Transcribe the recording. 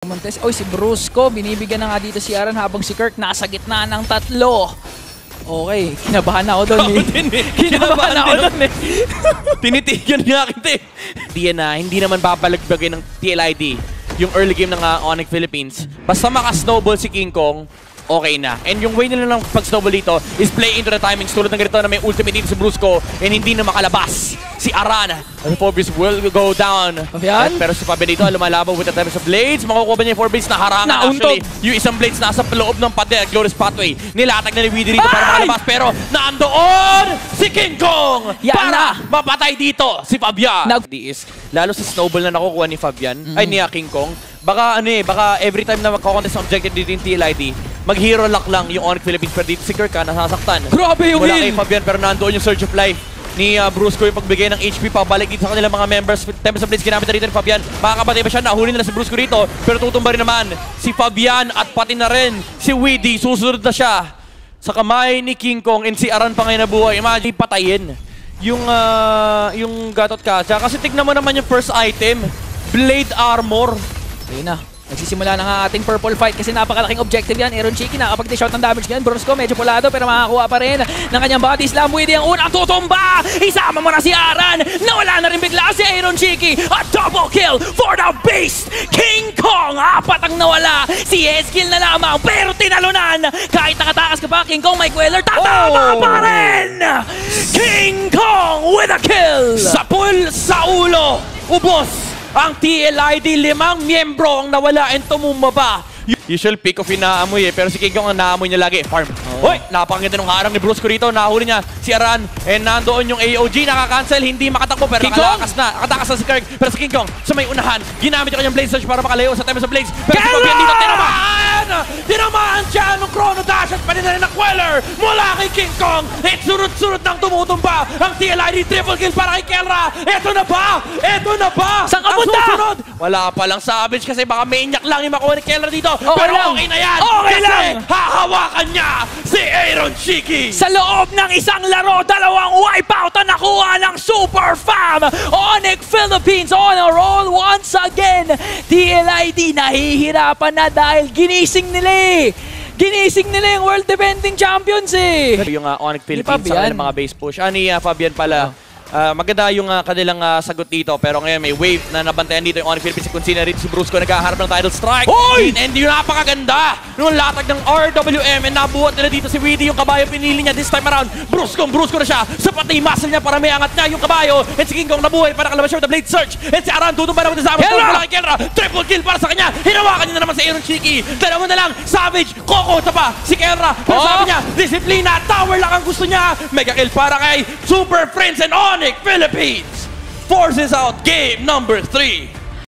Montes. Oy, si Brusco, binibigyan na nga dito si Aran habang si Kirk nasa gitna ng tatlo. Okay, kinabahan na ako doon eh. Kinabahan na ako doon eh. Tinitigan nga kita eh. Hindi naman babalagbagay ng TLID yung early game ng Onyx Philippines. Basta maka-snowball si King Kong, okay na. And yung way nila ng pag-snowball dito is play into the timings tulad ng ganito na may ultimate dito si Brusco and hindi na makalabas si Aran. And Forbis will go down. Pero si Fabian dito lumalaban with the time of blades. Makukuha ba niya yung 4 blades na harangan actually. Yung isang blades nasa loob ng pader, Glorious Pathway. Nilatag na ni Weedy rito para makalabas. Pero naandoon si King Kong para mapatay dito si Fabian. Lalo sa snowball na nakukuha ni Fabian, ay ni King Kong. Baka every time na magkakontest ng objective dito yung TLID, mag-hero lock lang yung Onyx Philippines. Pero dito si Kirk nasasaktan. Grabe yung wala kay Fabian pero nandoon yung Surge of Life ni Brusco yung pagbigay ng HP pabalik dito sa kanilang mga members. Tempest of Blades ginamit na rito ni Fabian. Makakapatay ba siya? Nahuli nila si Brusco rito. Pero tutumba rin naman si Fabian at pati na rin si Weedy. Susunod na siya sa kamay ni King Kong and si Aran pa ngayon na buhay. Imagine patayin yung Gatot Kacha. Kasi tignan mo naman yung first item, Blade Armor. Ayun na. Nagsisimula na nga ating purple fight kasi napakalaking objective yan. Aaron Cheeky nakapag-dish out ng damage ngayon. Brusco medyo pulado pero makakuha pa rin ng kanyang body slam. Weedy ang unang tutumba. Isama mo na si Aran. Nawala na rin bigla si Aaron Cheeky. A double kill for the beast. King Kong. Apat ang nawala. Si Eskil na lamang pero tinalunan. Kahit nakatakas ka pa, King Kong, Mike Weller, tatama pa rin. King Kong with a kill. Sa pool, sa ulo. Ubos. Ang TLID, 5 miyembro ang nawala and tumumba pa. Usual pick off yung naamoy eh, pero si King Kong ang naamoy niya lagi. Farm. Hoy, napakaganda ng harang ni Brusco rito. Nahuli niya si Aran. And nandoon yung AOG, nakakancel, hindi makatakbo. Pero nakatakas na si Kirk. Pero si King Kong, sa may unahan, ginamit yung kanyang Blade Surge para makalayo sa Tempest of Blades. Pero si Fabian dito, tinamaan siya nung Chrono Dash at pati na rin ng Queller mula kay King Kong. At surut-surut nang tumutumba ang TLID. Triple kill para kay Kelra. Eto na ba? Saan ka punta? Wala pa lang Savage kasi baka maniac lang yung makuha ni Kelra dito. Pero okay na yan! Okay kasi lang! Hahawakan niya si Aaron Cheeky! Sa loob ng isang laro, 2 wipeout ang nakuha ng Super Fam! Onyx Philippines on a roll once again! TLID nahihirapan na dahil ginising nila yung World Defending Champions eh! Yung Onyx Philippines sa kanilang mga base push. Ni Fabian pala. Maganda yung kanilang sagot dito pero ngayon may wave na nabantayan dito yung Onyx Philippines. Si Consina rin si Brusco naghaharap ng title strike. And yung napakaganda nung latag ng RWM and nabuhat nila dito si Weedy yung kabayo pinili niya this time around. Brusco na siya sa pati muscle niya para may angat niya yung kabayo and si King Kong nabuhay para nakalabas siya with the Blade Search and si Aran tutumba na with the Savage. Triple kill para sa kanya. Hinawakan niya na naman si Aaron Cheeky. Dalawa na lang. Savage, Kokota pa si Kelra. Pero sabi niya, disiplina, tower lang ang gusto niya. Mega kill para kay Super Friends and Onyx Philippines forces out game number 3.